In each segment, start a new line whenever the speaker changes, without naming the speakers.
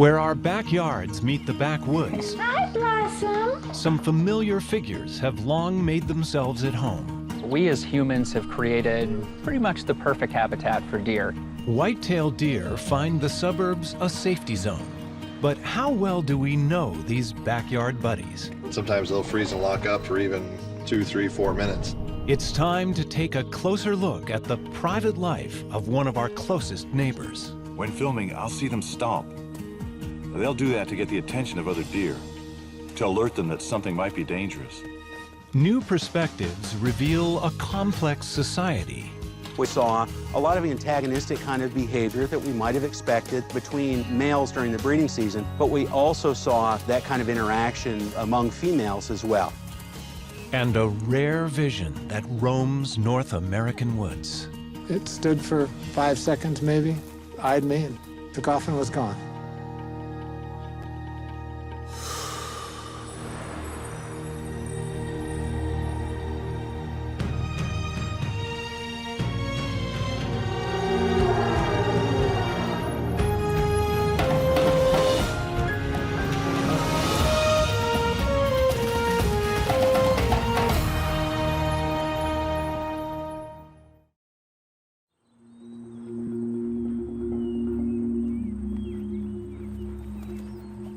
Where our backyards meet the backwoods,
Hi, Blossom.
some familiar figures have long made themselves at home.
We as humans have created pretty much the perfect habitat for deer.
White-tailed deer find the suburbs a safety zone. But how well do we know these backyard buddies?
Sometimes they'll freeze and lock up for even 2, 3, 4 minutes.
It's time to take a closer look at the private life of one of our closest neighbors.
When filming, I'll see them stomp. They'll do that to get the attention of other deer, to alert them that something might be dangerous.
New perspectives reveal a complex society.
We saw a lot of antagonistic kind of behavior that we might have expected between males during the breeding season, but we also saw that kind of interaction among females as well.
And a rare vision that roams North American woods.
It stood for 5 seconds maybe, eyed me, and took off and was gone.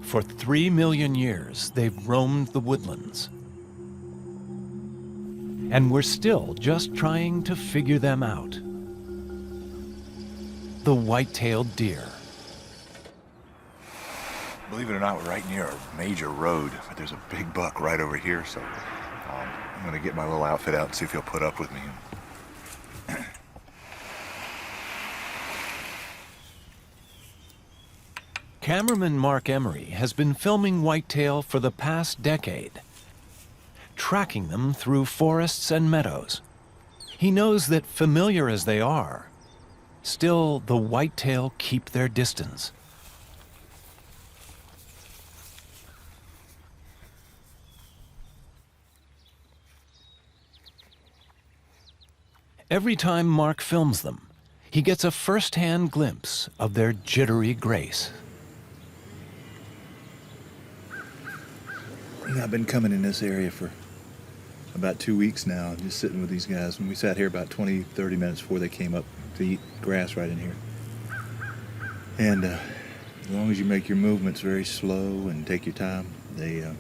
For 3 million years, they've roamed the woodlands. And we're still just trying to figure them out. The white-tailed deer.
Believe it or not, we're right near a major road, but there's a big buck right over here, so I'm gonna get my little outfit out and see if he'll put up with me.
Cameraman Mark Emery has been filming whitetail for the past decade, tracking them through forests and meadows. He knows that familiar as they are, still the whitetail keep their distance. Every time Mark films them, he gets a first-hand glimpse of their jittery grace.
I've been coming in this area for about 2 weeks now, just sitting with these guys. And we sat here about 20, 30 minutes before they came up to eat grass right in here. And as long as you make your movements very slow and take your time, they'll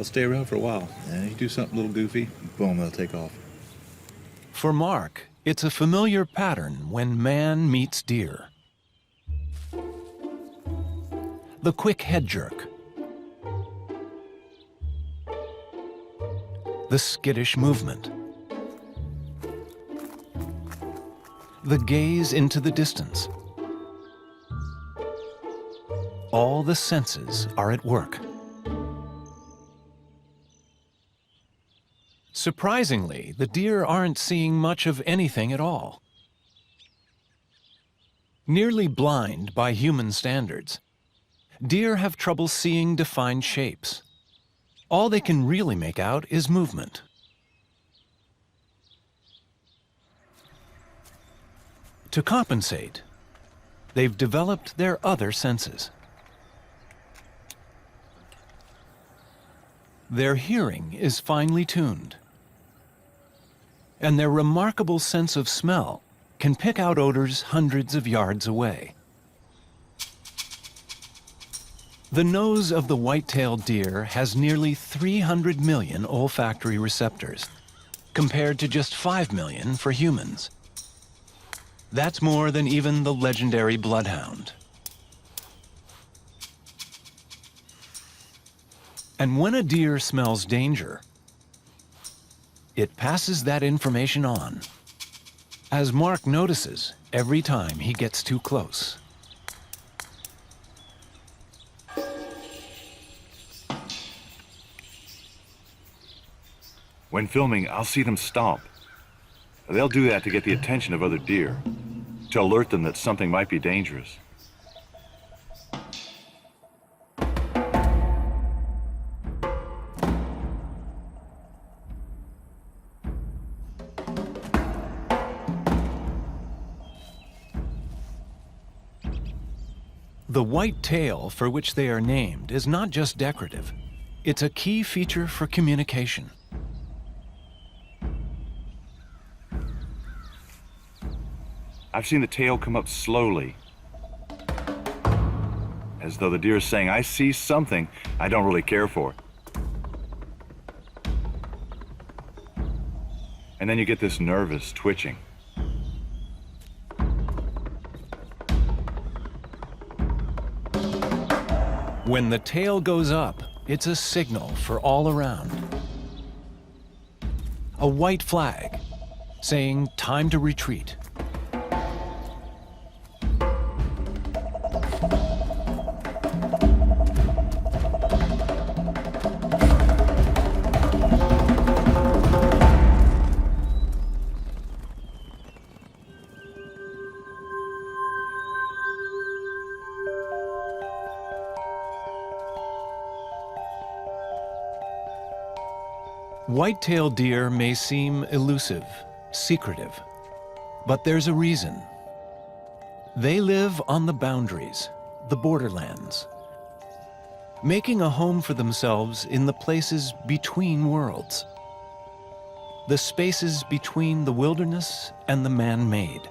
stay around for a while. And if you do something a little goofy, boom, they'll take off.
For Mark, it's a familiar pattern when man meets deer. The quick head jerk. The skittish movement. The gaze into the distance. All the senses are at work. Surprisingly, the deer aren't seeing much of anything at all. Nearly blind by human standards, deer have trouble seeing defined shapes. All they can really make out is movement. To compensate, they've developed their other senses. Their hearing is finely tuned, and their remarkable sense of smell can pick out odors hundreds of yards away. The nose of the white-tailed deer has nearly 300 million olfactory receptors, compared to just 5 million for humans. That's more than even the legendary bloodhound. And when a deer smells danger, it passes that information on, as Mark notices every time he gets too close.
When filming, I'll see them stomp. They'll do that to get the attention of other deer, to alert them that something might be dangerous.
The white tail for which they are named is not just decorative. It's a key feature for communication.
I've seen the tail come up slowly, as though the deer is saying, I see something I don't really care for. And then you get this nervous twitching.
When the tail goes up, it's a signal for all around. A white flag saying time to retreat. White-tailed deer may seem elusive, secretive, but there's a reason. They live on the boundaries, the borderlands, making a home for themselves in the places between worlds, the spaces between the wilderness and the man-made.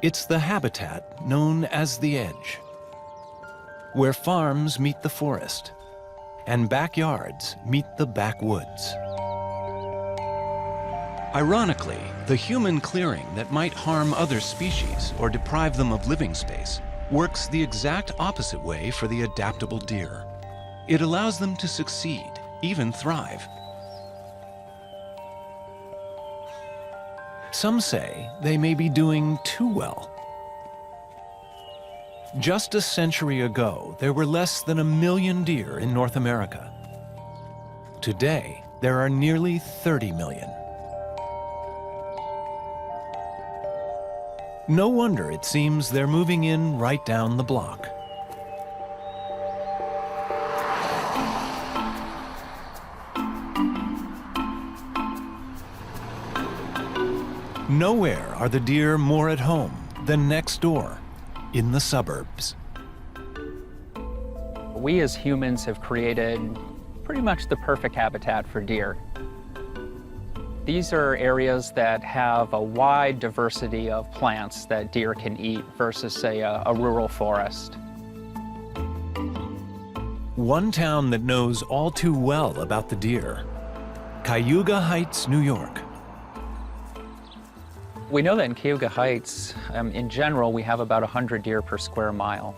It's the habitat known as the edge, where farms meet the forest, and backyards meet the backwoods. Ironically, the human clearing that might harm other species or deprive them of living space works the exact opposite way for the adaptable deer. It allows them to succeed, even thrive. Some say they may be doing too well. Just a century ago, there were less than 1 million deer in North America. Today, there are nearly 30 million. No wonder it seems they're moving in right down the block. Nowhere are the deer more at home than next door, in the suburbs.
We as humans have created pretty much the perfect habitat for deer. These are areas that have a wide diversity of plants that deer can eat versus, say, a rural forest.
One town that knows all too well about the deer, Cayuga Heights, New York.
We know that in Cayuga Heights, in general, we have about 100 deer per square mile.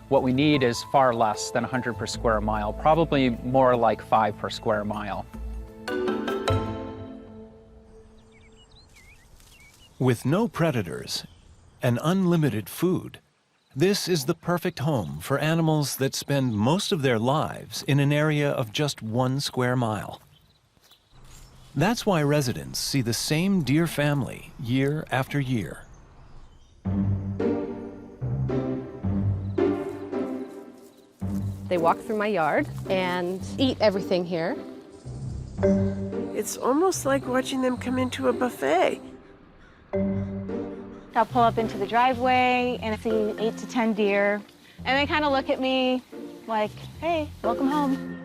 What we need is far less than 100 per square mile, probably more like 5 per square mile.
With no predators and unlimited food, this is the perfect home for animals that spend most of their lives in an area of just 1 square mile. That's why residents see the same deer family year after year.
They walk through my yard and eat everything here.
It's almost like watching them come into a buffet.
I'll pull up into the driveway and see 8 to 10 deer. And they kind of look at me like, hey, welcome home.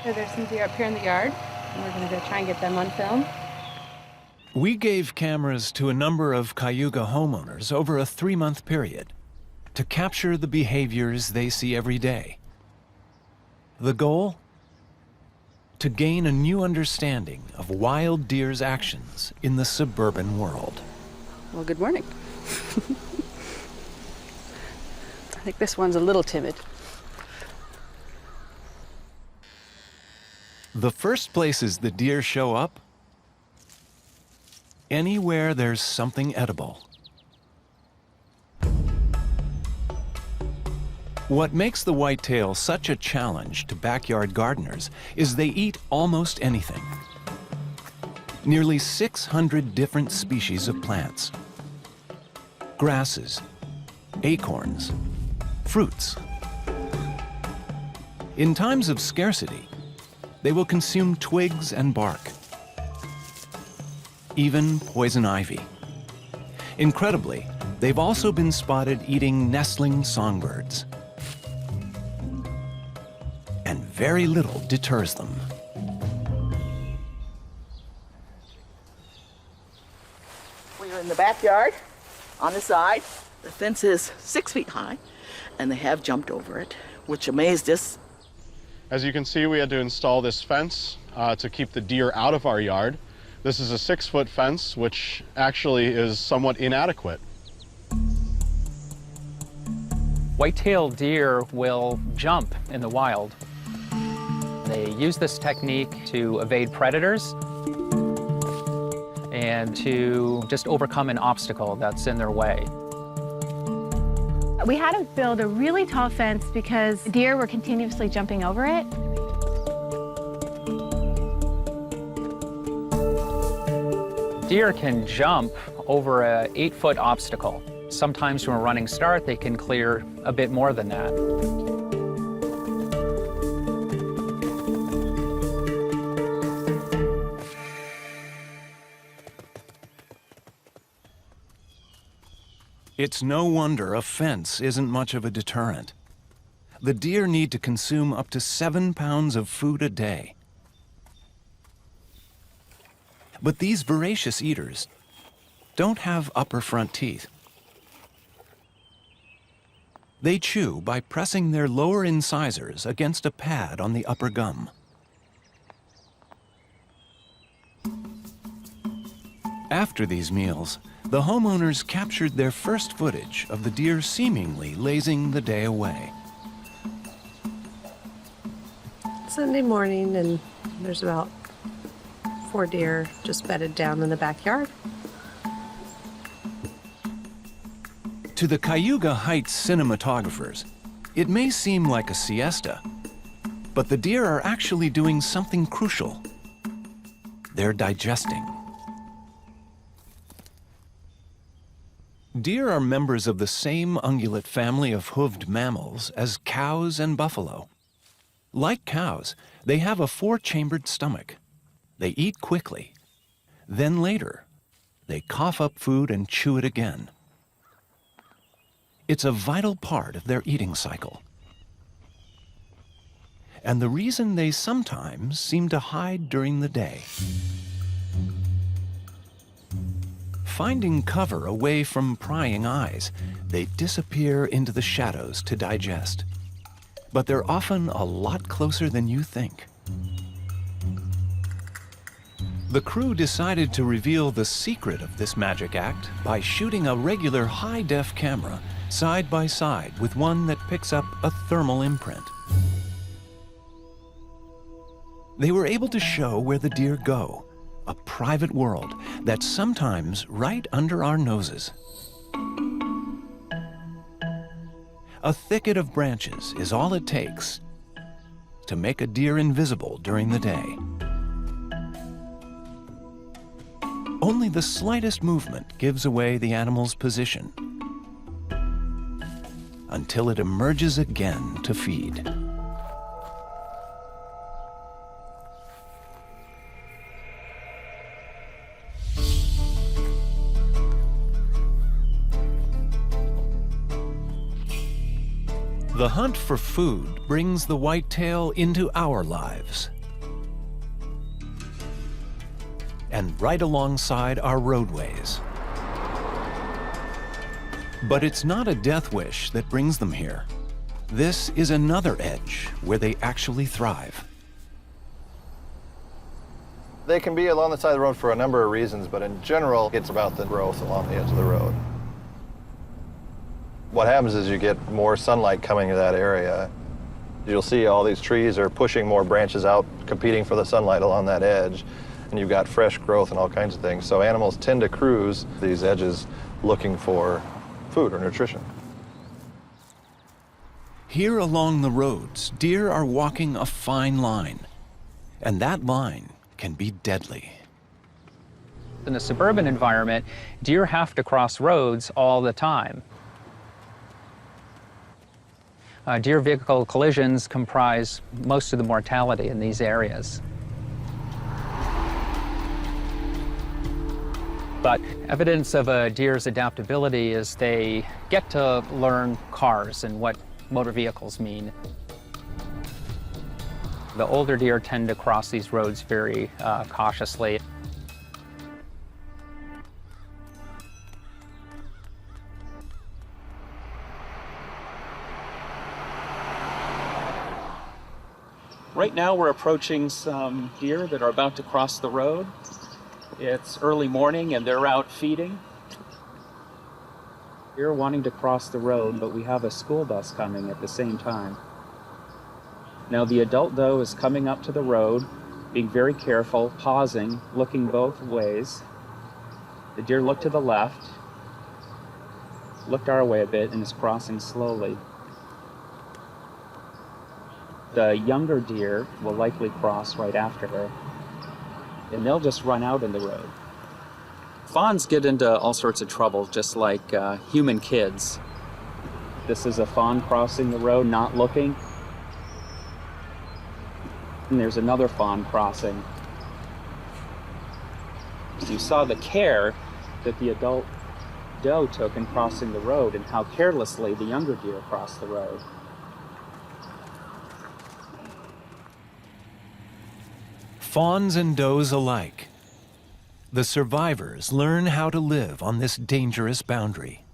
So there's some deer up here in the yard, and we're gonna go try and get them on film.
We gave cameras to a number of Cayuga homeowners over a 3-month period to capture the behaviors they see every day. The goal? To gain a new understanding of wild deer's actions in the suburban world.
Well, good morning. I think this one's a little timid.
The first places the deer show up? Anywhere there's something edible. What makes the whitetail such a challenge to backyard gardeners is they eat almost anything. Nearly 600 different species of plants. Grasses, acorns, fruits. In times of scarcity, they will consume twigs and bark, even poison ivy. Incredibly, they've also been spotted eating nestling songbirds. And very little deters them.
We're in the backyard, on the side. The fence is 6 feet high, and they have jumped over it, which amazed us.
As you can see, we had to install this fence to keep the deer out of our yard. This is a 6-foot fence, which actually is somewhat inadequate.
White-tailed deer will jump in the wild. They use this technique to evade predators and to just overcome an obstacle that's in their way.
We had to build a really tall fence because deer were continuously jumping over it.
Deer can jump over an 8-foot obstacle. Sometimes from a running start, they can clear a bit more than that.
It's no wonder a fence isn't much of a deterrent. The deer need to consume up to 7 pounds of food a day. But these voracious eaters don't have upper front teeth. They chew by pressing their lower incisors against a pad on the upper gum. After these meals, the homeowners captured their first footage of the deer seemingly lazing the day away.
Sunday morning, and there's about 4 deer just bedded down in the backyard.
To the Cayuga Heights cinematographers, it may seem like a siesta, but the deer are actually doing something crucial. They're digesting. Deer are members of the same ungulate family of hoofed mammals as cows and buffalo. Like cows, they have a 4-chambered stomach. They eat quickly. Then later, they cough up food and chew it again. It's a vital part of their eating cycle. And the reason they sometimes seem to hide during the day. Finding cover away from prying eyes, they disappear into the shadows to digest. But they're often a lot closer than you think. The crew decided to reveal the secret of this magic act by shooting a regular high-def camera side by side with one that picks up a thermal imprint. They were able to show where the deer go, a private world that's sometimes right under our noses. A thicket of branches is all it takes to make a deer invisible during the day. Only the slightest movement gives away the animal's position until it emerges again to feed. The hunt for food brings the whitetail into our lives and right alongside our roadways. But it's not a death wish that brings them here. This is another edge where they actually thrive.
They can be along the side of the road for a number of reasons, but in general, it's about the growth along the edge of the road. What happens is you get more sunlight coming to that area. You'll see all these trees are pushing more branches out, competing for the sunlight along that edge, and you've got fresh growth and all kinds of things. So animals tend to cruise these edges looking for food or nutrition.
Here along the roads, deer are walking a fine line, and that line can be deadly.
In a suburban environment, deer have to cross roads all the time. Deer vehicle collisions comprise most of the mortality in these areas. But evidence of a deer's adaptability is they get to learn cars and what motor vehicles mean. The older deer tend to cross these roads very cautiously. Right now we're approaching some deer that are about to cross the road. It's early morning and they're out feeding. Deer wanting to cross the road, but we have a school bus coming at the same time. Now the adult doe is coming up to the road, being very careful, pausing, looking both ways. The deer looked to the left, looked our way a bit, and is crossing slowly. The younger deer will likely cross right after her, and they'll just run out in the road. Fawns get into all sorts of trouble, just like human kids. This is a fawn crossing the road, not looking. And there's another fawn crossing. You saw the care that the adult doe took in crossing the road and how carelessly the younger deer crossed the road.
Fawns and does alike. The survivors learn how to live on this dangerous boundary.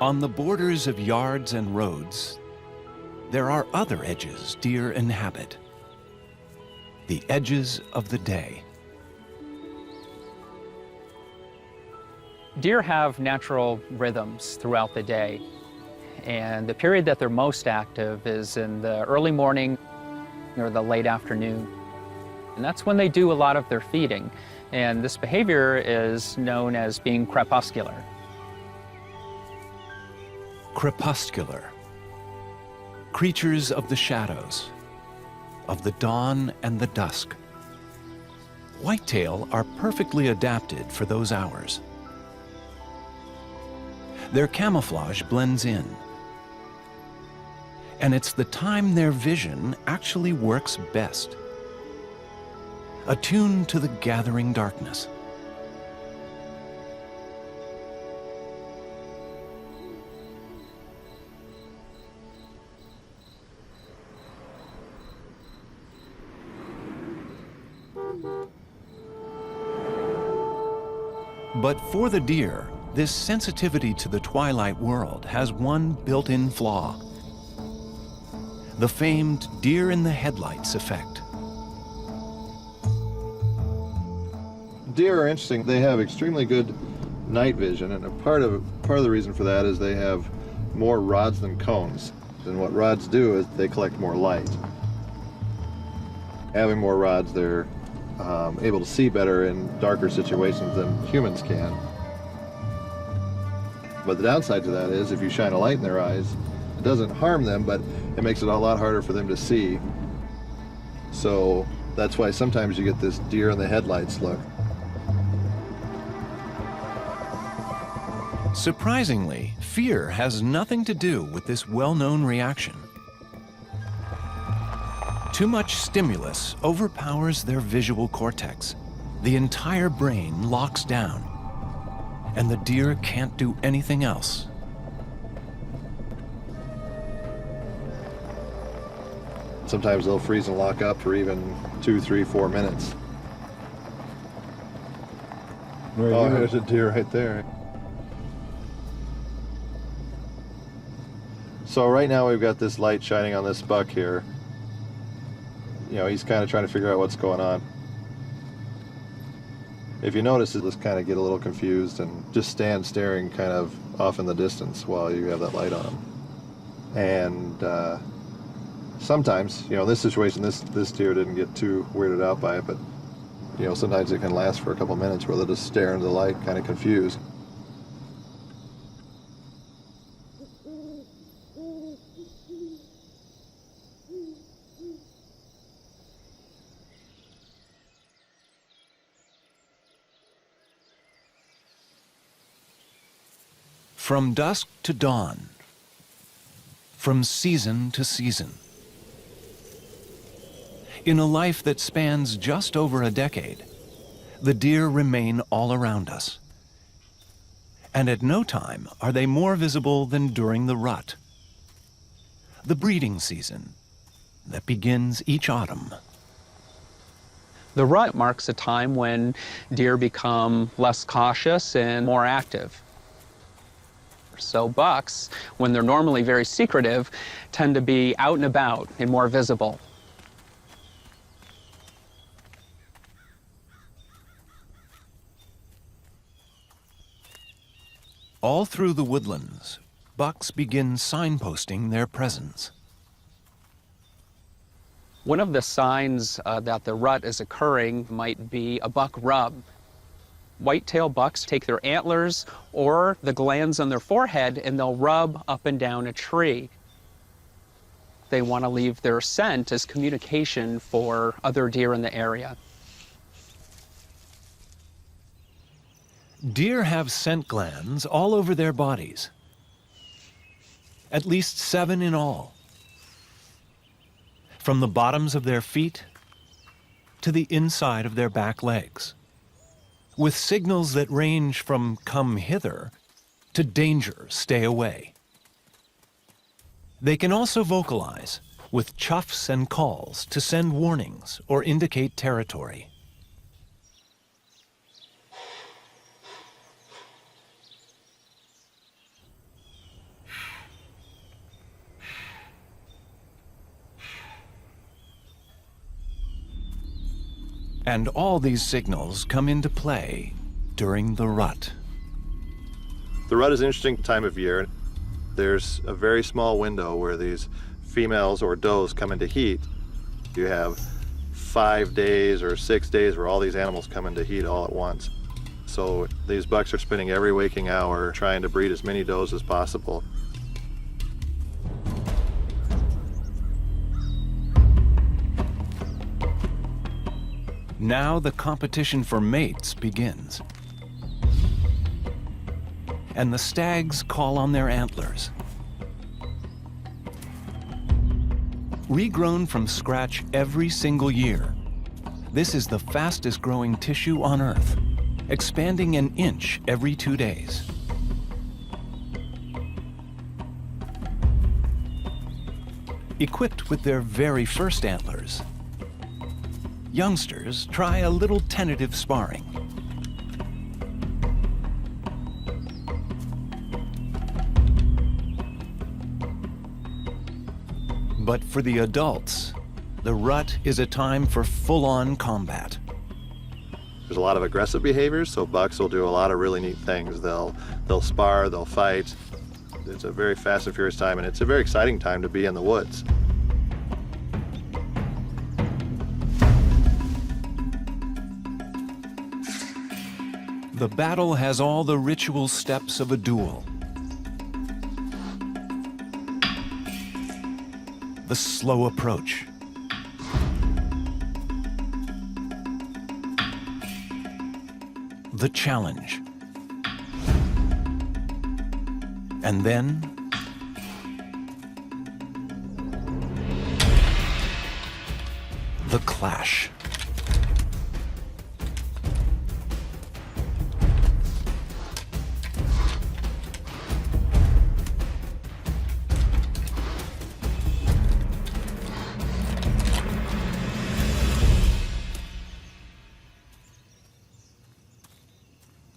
On the borders of yards and roads, there are other edges deer inhabit. The edges of the day.
Deer have natural rhythms throughout the day, and the period that they're most active is in the early morning or the late afternoon. And that's when they do a lot of their feeding, and this behavior is known as being crepuscular.
Crepuscular. Creatures of the shadows, of the dawn and the dusk. Whitetail are perfectly adapted for those hours. Their camouflage blends in, and it's the time their vision actually works best. Attuned to the gathering darkness. But for the deer, this sensitivity to the twilight world has one built-in flaw. The famed deer in the headlights effect.
Deer are interesting. They have extremely good night vision, and a part of the reason for that is they have more rods than cones. And what rods do is they collect more light. Having more rods, they're able to see better in darker situations than humans can. But the downside to that is if you shine a light in their eyes, it doesn't harm them, but it makes it a lot harder for them to see. So that's why sometimes you get this deer in the headlights look.
Surprisingly, fear has nothing to do with this well-known reaction. Too much stimulus overpowers their visual cortex. The entire brain locks down, and the deer can't do anything else.
Sometimes they'll freeze and lock up for even 2, 3, 4 minutes. Oh, there's a deer right there. So right now we've got this light shining on this buck here. You know, he's kind of trying to figure out what's going on. If you notice, he'll just kind of get a little confused and just stand staring kind of off in the distance while you have that light on him. And sometimes, you know, in this situation, this deer didn't get too weirded out by it, but, you know, sometimes it can last for a couple minutes where they'll just stare into the light, kind of confused.
From dusk to dawn, from season to season. In a life that spans just over a decade, the deer remain all around us. And at no time are they more visible than during the rut, the breeding season that begins each autumn.
The rut marks a time when deer become less cautious and more active. So bucks, when they're normally very secretive, tend to be out and about and more visible.
All through the woodlands, bucks begin signposting their presence.
One of the signs that the rut is occurring might be a buck rub. Whitetail bucks take their antlers or the glands on their forehead and they'll rub up and down a tree. They want to leave their scent as communication for other deer in the area.
Deer have scent glands all over their bodies, at least 7 in all. From the bottoms of their feet to the inside of their back legs, with signals that range from "come hither" to "danger, stay away." They can also vocalize with chuffs and calls to send warnings or indicate territory. And all these signals come into play during the rut.
The rut is an interesting time of year. There's a very small window where these females or does come into heat. You have 5 days or 6 days where all these animals come into heat all at once. So these bucks are spending every waking hour trying to breed as many does as possible.
Now the competition for mates begins. And the stags call on their antlers. Regrown from scratch every single year, this is the fastest growing tissue on Earth, expanding an inch every 2 days. Equipped with their very first antlers, youngsters try a little tentative sparring. But for the adults, the rut is a time for full-on combat.
There's a lot of aggressive behaviors, so bucks will do a lot of really neat things. They'll spar, they'll fight. It's a very fast and furious time, and it's a very exciting time to be in the woods.
The battle has all the ritual steps of a duel. The slow approach. The challenge. And then the clash.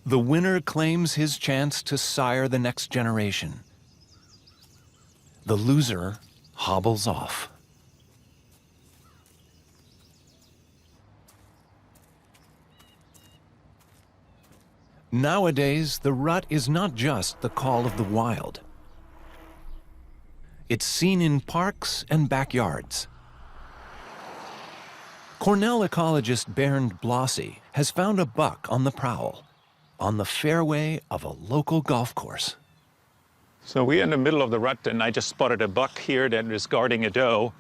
The winner claims his chance to sire the next generation. The loser hobbles off. Nowadays, the rut is not just the call of the wild. It's seen in parks and backyards. Cornell ecologist Bernd Blossy has found a buck on the prowl, on the fairway of a local golf course.
So we're in the middle of the rut, and I just spotted a buck here that is guarding a doe.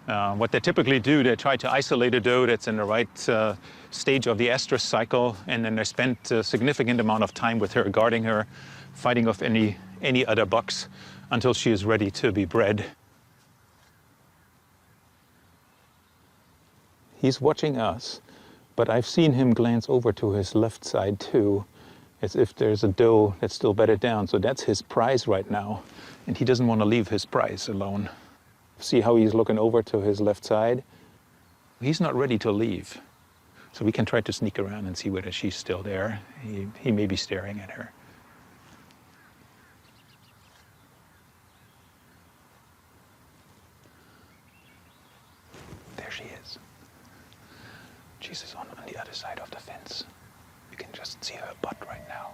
What they typically do, they try to isolate a doe that's in the right stage of the estrus cycle, and then they spend a significant amount of time with her, guarding her, fighting off any any other bucks until she is ready to be bred. He's watching us, but I've seen him glance over to his left side too, as if there's a doe that's still bedded down. So that's his prize right now, and he doesn't want to leave his prize alone. See how he's looking over to his left side? He's not ready to leave. So we can try to sneak around and see whether she's still there. He may be staring at her. There she is. She's on the other side of the fence. You can just see her butt right now.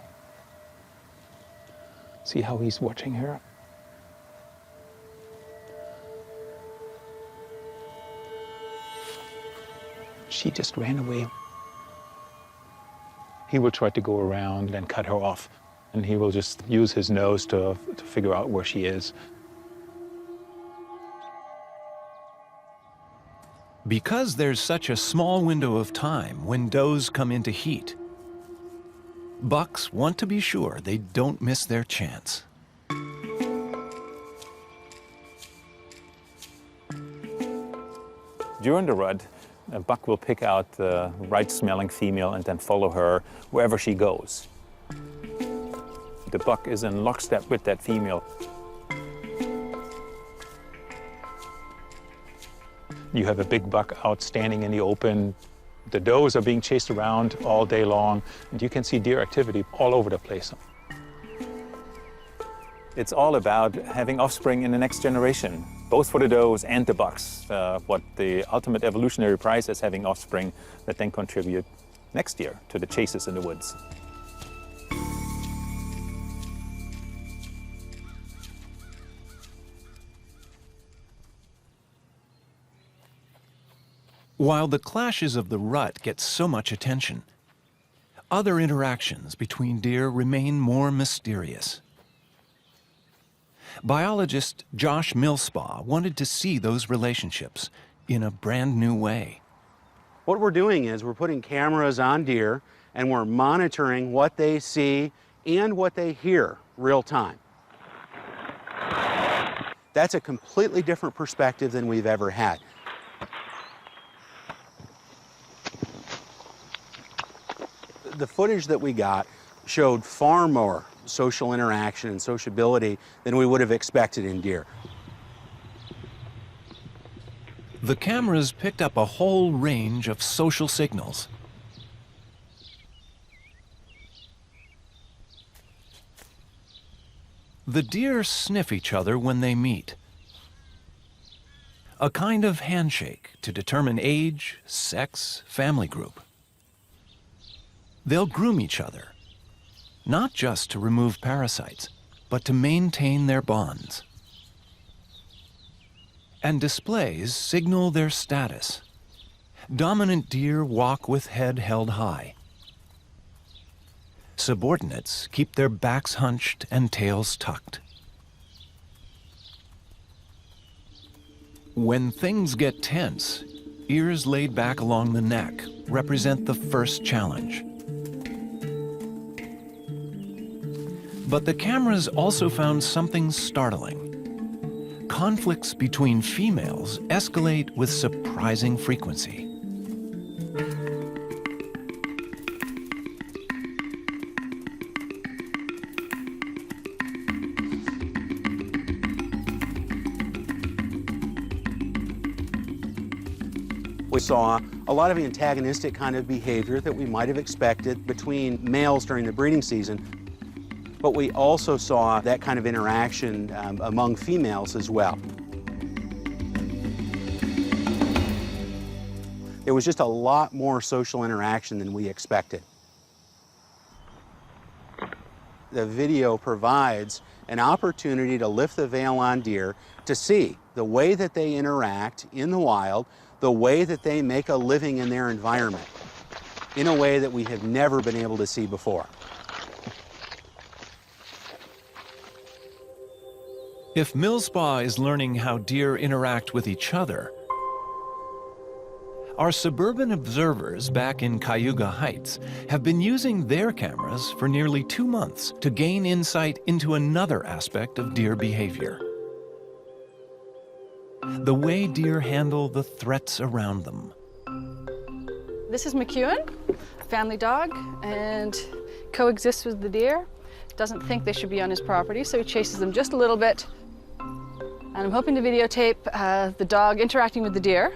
See how he's watching her? She just ran away. He will try to go around and cut her off, and he will just use his nose to figure out where she is.
Because there's such a small window of time when does come into heat, bucks want to be sure they don't miss their chance.
During the rut, a buck will pick out the right-smelling female and then follow her wherever she goes. The buck is in lockstep with that female. You have a big buck out standing in the open. The does are being chased around all day long, and you can see deer activity all over the place. It's all about having offspring in the next generation, both for the does and the bucks. What the ultimate evolutionary prize is having offspring that then contribute next year to the chases in the woods.
While the clashes of the rut get so much attention, other interactions between deer remain more mysterious. Biologist Josh Millspaugh wanted to see those relationships in a brand new way.
What we're doing is we're putting cameras on deer and we're monitoring what they see and what they hear real time. That's a completely different perspective than we've ever had. The footage that we got showed far more social interaction and sociability than we would have expected in deer.
The cameras picked up a whole range of social signals. The deer sniff each other when they meet. A kind of handshake to determine age, sex, family group. They'll groom each other, not just to remove parasites, but to maintain their bonds. And displays signal their status. Dominant deer walk with head held high. Subordinates keep their backs hunched and tails tucked. When things get tense, ears laid back along the neck represent the first challenge. But the cameras also found something startling. Conflicts between females escalate with surprising frequency.
We saw a lot of antagonistic kind of behavior that we might have expected between males during the breeding season. But we also saw that kind of interaction among females as well. There was just a lot more social interaction than we expected. The video provides an opportunity to lift the veil on deer to see the way that they interact in the wild, the way that they make a living in their environment, in a way that we have never been able to see before.
If Millspaugh is learning how deer interact with each other, Our suburban observers back in Cayuga Heights have been using their cameras for nearly 2 months to gain insight into another aspect of deer behavior: the way deer handle the threats around them.
This is McEwen, a family dog, and coexists with the deer. Doesn't think they should be on his property, so he chases them just a little bit. And I'm hoping to videotape the dog interacting with the deer.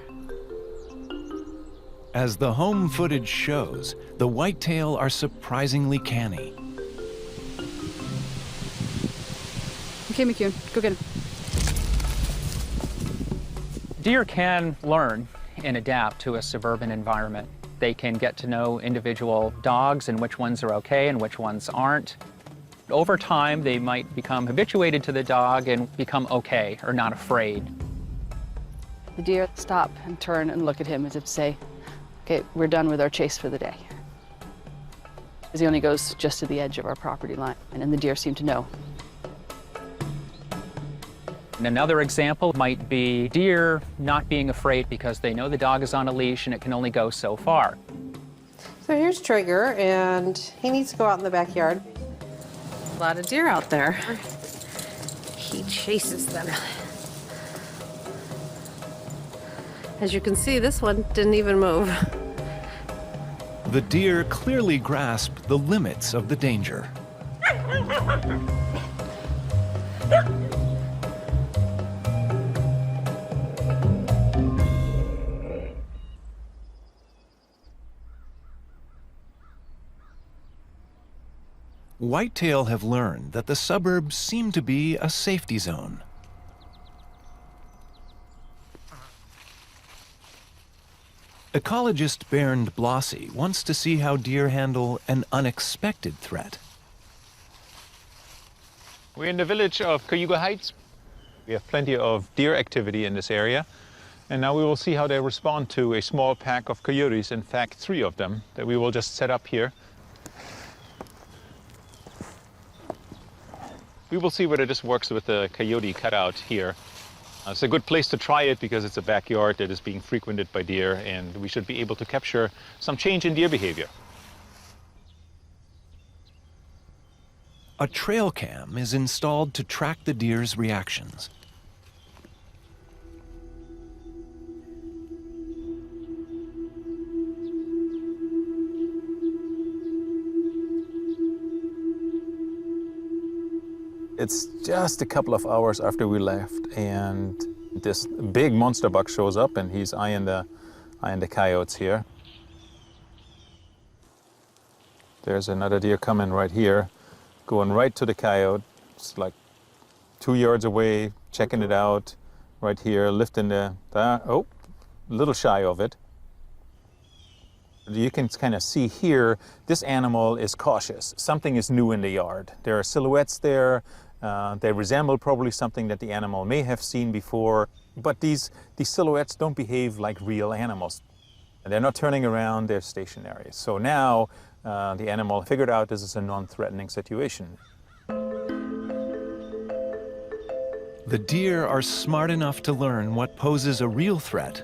As the home footage shows, the whitetail are surprisingly canny.
Okay, McEwen, go get him.
Deer can learn and adapt to a suburban environment. They can get to know individual dogs and which ones are okay and which ones aren't. Over time, they might become habituated to the dog and become okay or not afraid.
The deer stop and turn and look at him as if to say, okay, we're done with our chase for the day. Because he only goes just to the edge of our property line, and then the deer seem to know.
And another example might be deer not being afraid because they know the dog is on a leash and it can only go so far.
So here's Trigger, and he needs to go out in the backyard. A lot of deer out there. He chases them. As you can see, this one didn't even move.
The deer clearly grasp the limits of the danger. Whitetail have learned that the suburbs seem to be a safety zone. Ecologist Bernd Blasi wants to see how deer handle an unexpected threat.
We're in the village of Cayuga Heights. We have plenty of deer activity in this area. And now we will see how they respond to a small pack of coyotes, in fact 3 of them, that we will just set up here. We will see whether this works with the coyote cutout here. It's a good place to try it because it's a backyard that is being frequented by deer, and we should be able to capture some change in deer behavior.
A trail cam is installed to track the deer's reactions.
It's just a couple of hours after we left, and this big monster buck shows up, and he's eyeing the coyotes here. There's another deer coming right here, going right to the coyote. It's like 2 yards away, checking it out, right here, lifting oh, a little shy of it. You can kind of see here, this animal is cautious. Something is new in the yard. There are silhouettes there. They resemble probably something that the animal may have seen before, but these silhouettes don't behave like real animals. They're not turning around, they're stationary. So now the animal figured out this is a non-threatening situation.
The deer are smart enough to learn what poses a real threat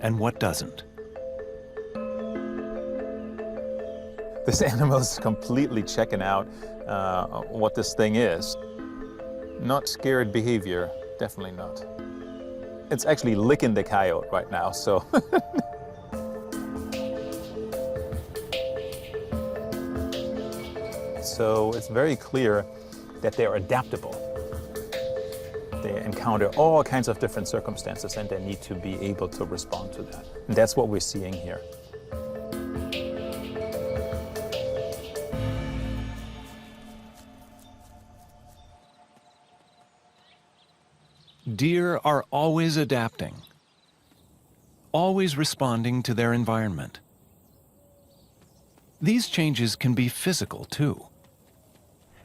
and what doesn't.
This animal is completely checking out what this thing is. Not scared behavior, definitely not. It's actually licking the coyote right now, so. So it's very clear that they're adaptable. They encounter all kinds of different circumstances and they need to be able to respond to that. And that's what we're seeing here.
Deer are always adapting, always responding to their environment. These changes can be physical too.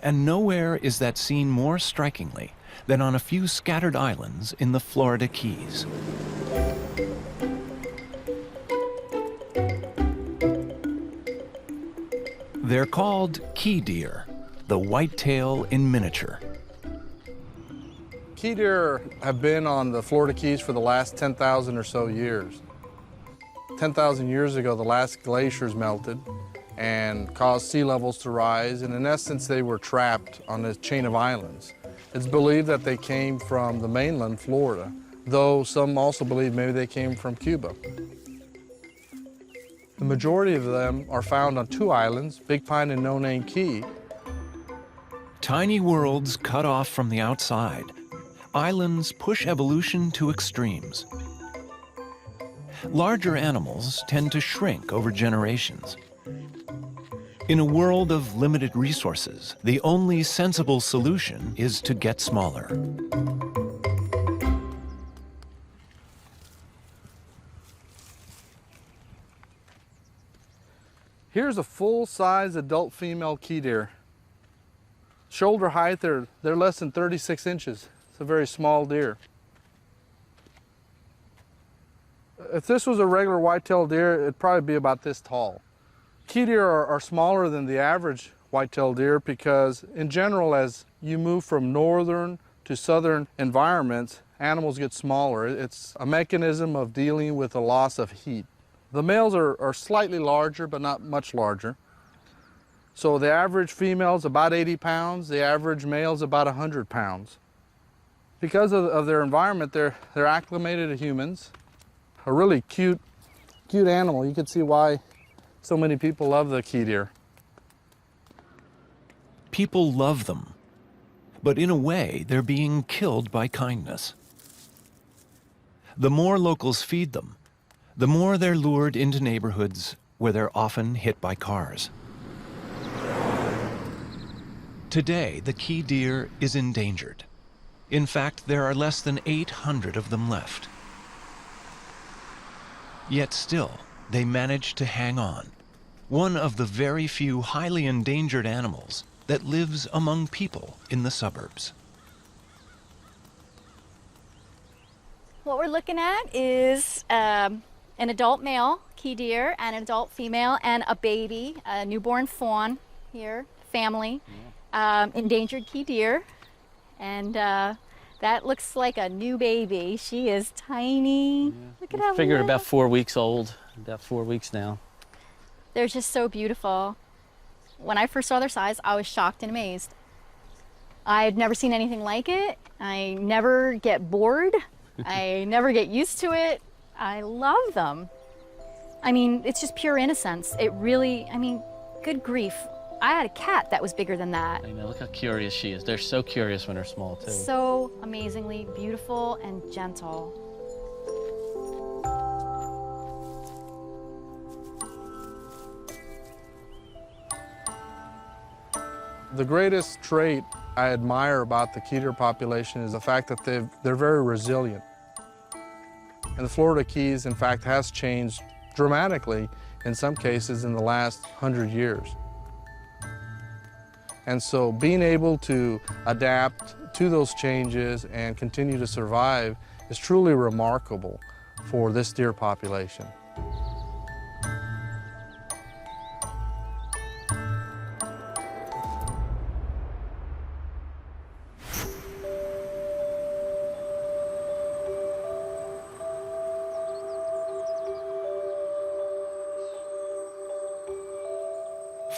And nowhere is that seen more strikingly than on a few scattered islands in the Florida Keys. They're called key deer, the whitetail in miniature.
Key deer have been on the Florida Keys for the last 10,000 or so years. 10,000 years ago, the last glaciers melted and caused sea levels to rise, and in essence, they were trapped on a chain of islands. It's believed that they came from the mainland, Florida, though some also believe maybe they came from Cuba. The majority of them are found on two islands, Big Pine and No Name Key.
Tiny worlds cut off from the outside, islands push evolution to extremes. Larger animals tend to shrink over generations. In a world of limited resources, the only sensible solution is to get smaller.
Here's a full-size adult female key deer. Shoulder height, they're less than 36 inches. It's a very small deer. If this was a regular white-tailed deer, it'd probably be about this tall. Key deer are smaller than the average white-tailed deer because, in general, as you move from northern to southern environments, animals get smaller. It's a mechanism of dealing with the loss of heat. The males are slightly larger, but not much larger. So the average female is about 80 pounds, the average male is about 100 pounds. Because of their environment, they're acclimated to humans. A really cute animal. You can see why so many people love the key deer.
People love them, but in a way, they're being killed by kindness. The more locals feed them, the more they're lured into neighborhoods where they're often hit by cars. Today, the key deer is endangered. In fact, there are less than 800 of them left. Yet still, they manage to hang on. One of the very few highly endangered animals that lives among people in the suburbs.
What we're looking at is an adult male key deer and an adult female and a baby, a newborn fawn here, family, endangered key deer. And that looks like a new baby. She is tiny. Yeah. Look at how
Figured
little.
about 4 weeks old, about 4 weeks now.
They're just so beautiful. When I first saw their size, I was shocked and amazed. I had never seen anything like it. I never get bored. I never get used to it. I love them. I mean, it's just pure innocence. It really, I mean, good grief. I had a cat that was bigger than that.
I know, look how curious she is. They're so curious when they're small, too.
So amazingly beautiful and gentle.
The greatest trait I admire about the key deer population is the fact that they're very resilient. And the Florida Keys, in fact, has changed dramatically in some cases in the last 100 years. And so being able to adapt to those changes and continue to survive is truly remarkable for this deer population.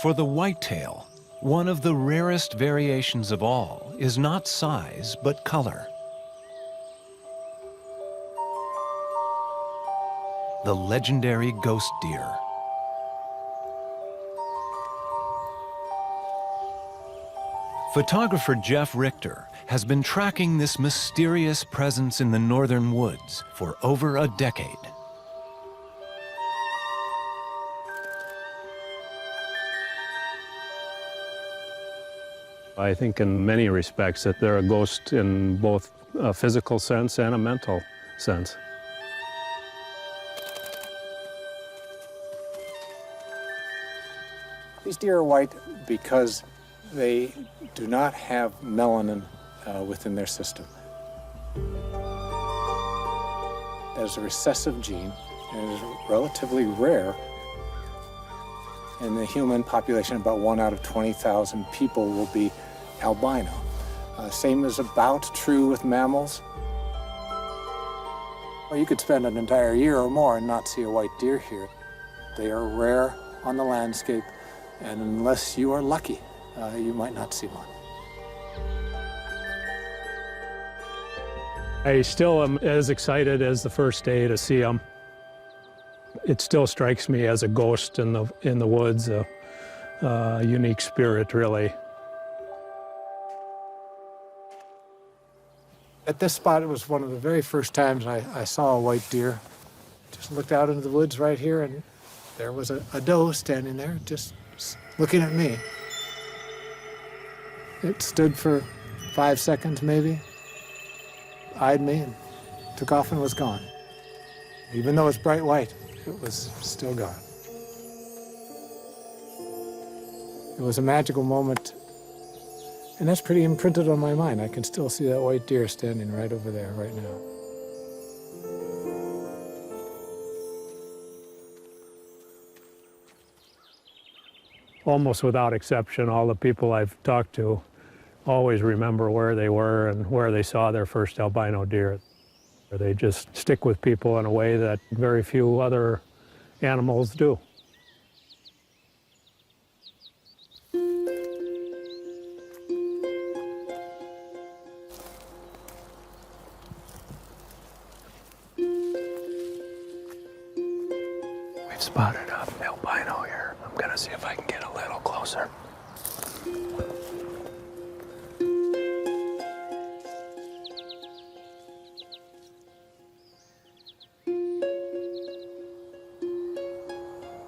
For the whitetail, one of the rarest variations of all is not size, but color. The legendary ghost deer. Photographer Jeff Richter has been tracking this mysterious presence in the northern woods for over a decade.
I think in many respects that they're a ghost in both a physical sense and a mental sense.
These deer are white because they do not have melanin within their system. That is a recessive gene and it is relatively rare. In the human population, about 1 out of 20,000 people will be albino. Same is about true with mammals. Well, you could spend an entire year or more and not see a white deer here. They are rare on the landscape, and unless you are lucky, you might not see one.
I still am as excited as the first day to see them. It still strikes me as a ghost in the woods, a unique spirit, really.
At this spot, it was one of the very first times I saw a white deer. Just looked out into the woods right here, and there was a doe standing there, just looking at me. It stood for 5 seconds, maybe, eyed me, and took off and was gone. Even though it's bright white, it was still gone. It was a magical moment, and that's pretty imprinted on my mind. I can still see that white deer standing right over there right now.
Almost without exception, all the people I've talked to always remember where they were and where they saw their first albino deer. They just stick with people in a way that very few other animals do.
We've spotted an albino here. I'm gonna see if I can get a little closer.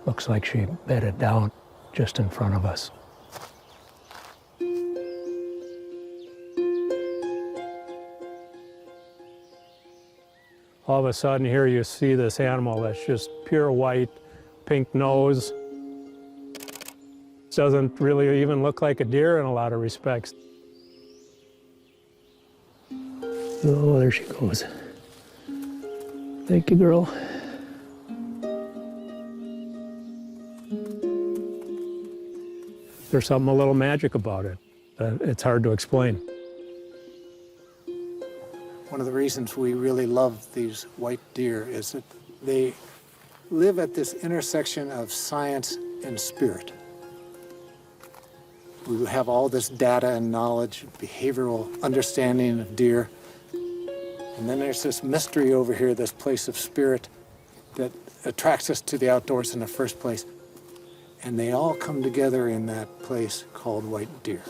Looks like she bedded down just in front of us.
All of a sudden here you see this animal that's just pure white, pink nose. Doesn't really even look like a deer in a lot of respects.
Oh, there she goes. Thank you, girl.
There's something a little magic about it. It's hard to explain.
One of the reasons we really love these white deer is that they live at this intersection of science and spirit. We have all this data and knowledge, behavioral understanding of deer, and then there's this mystery over here, this place of spirit that attracts us to the outdoors in the first place. And they all come together in that place called white deer.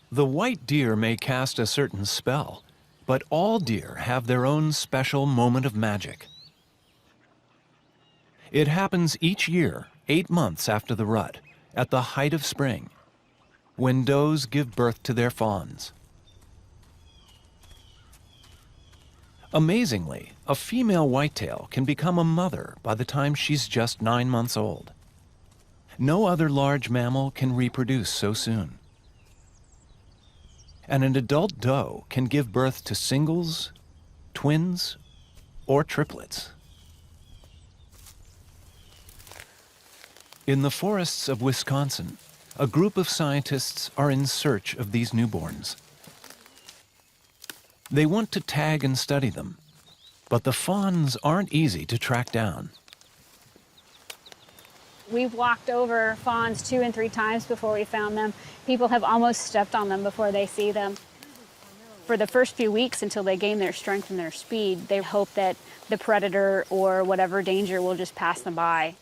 The white deer may cast a certain spell, but all deer have their own special moment of magic. It happens each year, 8 months after the rut, at the height of spring, when does give birth to their fawns. Amazingly, a female whitetail can become a mother by the time she's just 9 months old. No other large mammal can reproduce so soon. And an adult doe can give birth to singles, twins, or triplets. In the forests of Wisconsin, a group of scientists are in search of these newborns. They want to tag and study them, but the fawns aren't easy to track down.
We've walked over fawns 2 and 3 times before we found them. People have almost stepped on them before they see them. For the first few weeks until they gain their strength and their speed, they hope that the predator or whatever danger will just pass them by.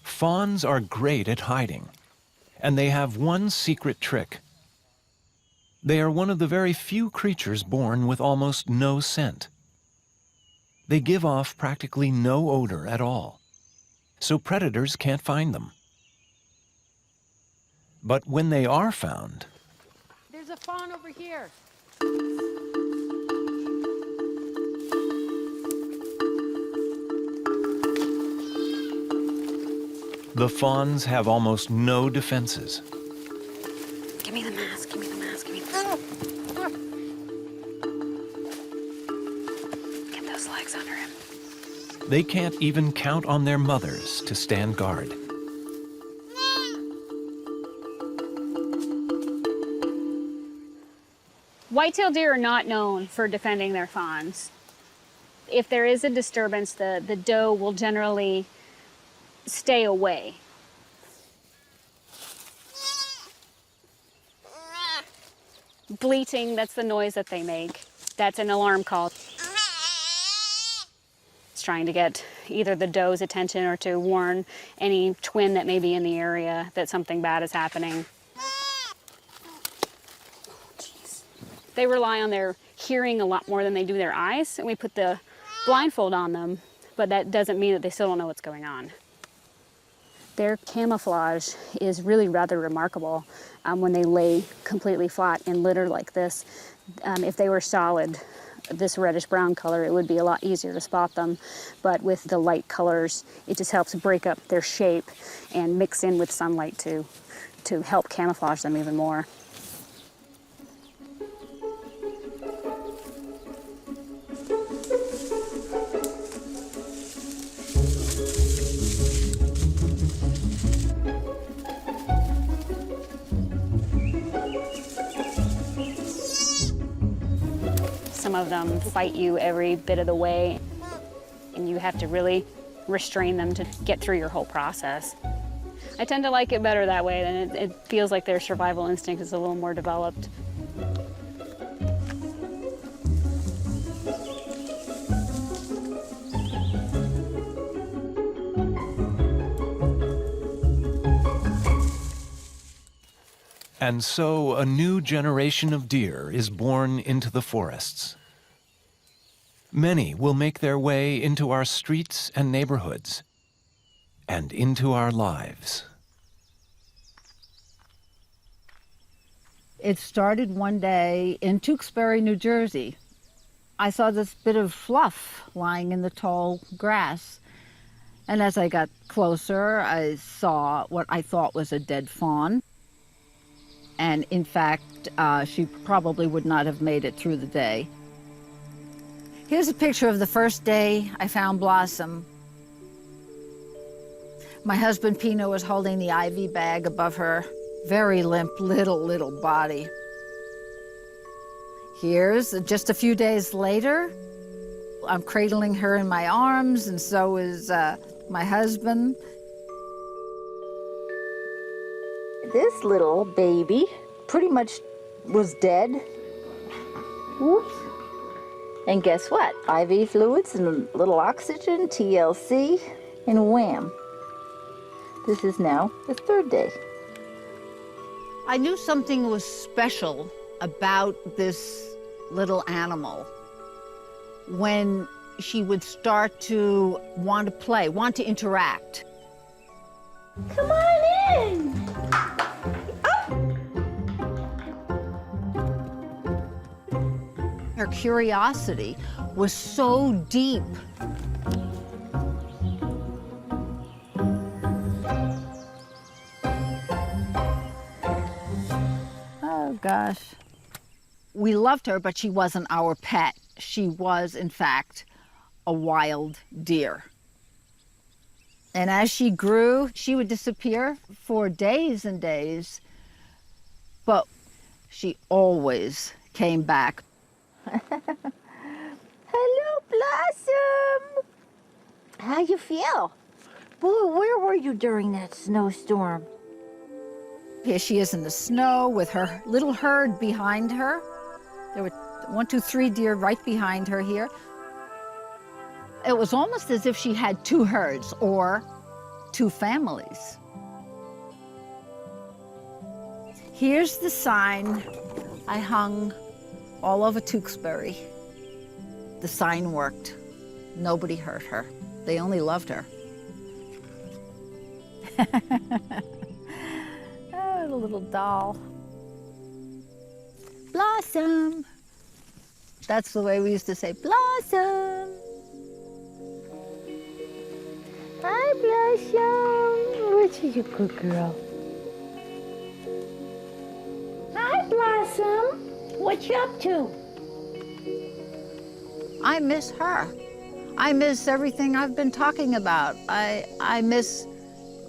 Fawns are great at hiding, and they have one secret trick. They are one of the very few creatures born with almost no scent. They give off practically no odor at all, so predators can't find them. But when they are found,
there's a fawn over here.
the fawns have almost no defenses.
Give me the mask, give me the mask, give me the mask. Get those legs under him.
They can't even count on their mothers to stand guard.
Whitetail deer are not known for defending their fawns. If there is a disturbance, the doe will generally stay away. Bleating, that's the noise that they make. That's an alarm call. It's trying to get either the doe's attention or to warn any twin that may be in the area that something bad is happening. They rely on their hearing a lot more than they do their eyes, and we put the blindfold on them, but that doesn't mean that they still don't know what's going on. Their camouflage is really rather remarkable when they lay completely flat in litter like this. If they were solid, this reddish-brown color, it would be a lot easier to spot them, but with the light colors, it just helps break up their shape and mix in with sunlight to help camouflage them even more. Some of them fight you every bit of the way, and you have to really restrain them to get through your whole process. I tend to like it better that way, then it feels like their survival instinct is a little more developed.
And so a new generation of deer is born into the forests. Many will make their way into our streets and neighborhoods, and into our lives.
It started one day in Tewksbury, New Jersey. I saw this bit of fluff lying in the tall grass. And as I got closer, I saw what I thought was a dead fawn. And in fact, she probably would not have made it through the day. Here's a picture of the first day I found Blossom. My husband Pino was holding the IV bag above her very limp little body. Here's just a few days later. I'm cradling her in my arms, and so is my husband.
This little baby pretty much was dead. Whoops. And guess what? IV fluids and a little oxygen, TLC, and wham. This is now the third day.
I knew something was special about this little animal when she would start to want to play, want to interact.
Come on in.
Her curiosity was so deep. Oh, gosh. We loved her, but she wasn't our pet. She was, in fact, a wild deer. And as she grew, she would disappear for days and days, but she always came back.
Hello, Blossom. How you feel? Boy, where were you during that snowstorm?
Here she is in the snow with her little herd behind her. There were 1, 2, 3 deer right behind her here. It was almost as if she had 2 herds or 2 families. Here's the sign I hung all over Tewksbury. The sign worked. Nobody hurt her. They only loved her. Oh, the little doll. Blossom. That's the way we used to say, Blossom.
Hi, Blossom. What are you, good girl? Hi, Blossom. What you up to?
I miss her. I miss everything I've been talking about. I miss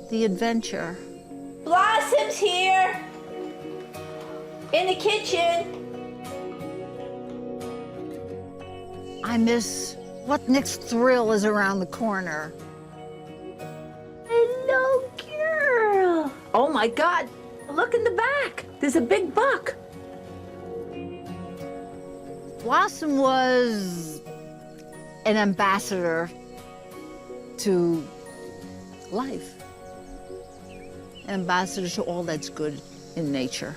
the adventure.
Blossom's here! In the kitchen!
I miss what next thrill is around the corner.
Hello, girl! Oh my God, look in the back. There's a big buck.
Blossom was an ambassador to life, an ambassador to all that's good in nature.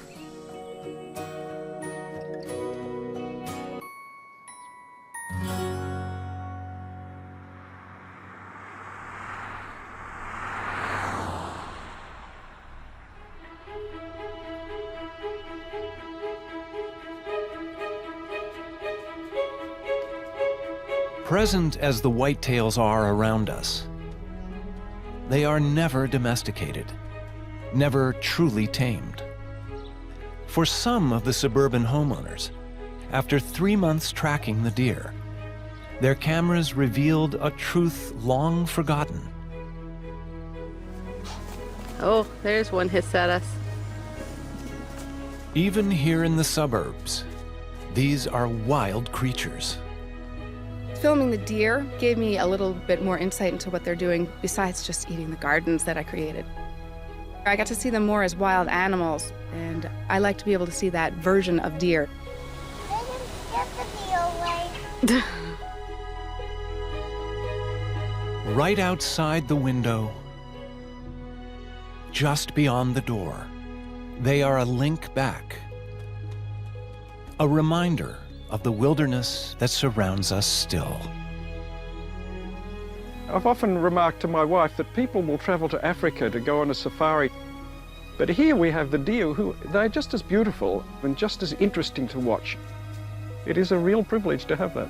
Present as the whitetails are around us, they are never domesticated, never truly tamed. For some of the suburban homeowners, after 3 months tracking the deer, their cameras revealed a truth long forgotten.
Oh, there's one hiss at us.
Even here in the suburbs, these are wild creatures.
Filming the deer gave me a little bit more insight into what they're doing besides just eating the gardens that I created. I got to see them more as wild animals, and I like to be able to see that version of deer.
Right outside the window, just beyond the door, they are a link back, a reminder of the wilderness that surrounds us still.
I've often remarked to my wife that people will travel to Africa to go on a safari, but here we have the deer who, they're just as beautiful and just as interesting to watch. It is a real privilege to have that.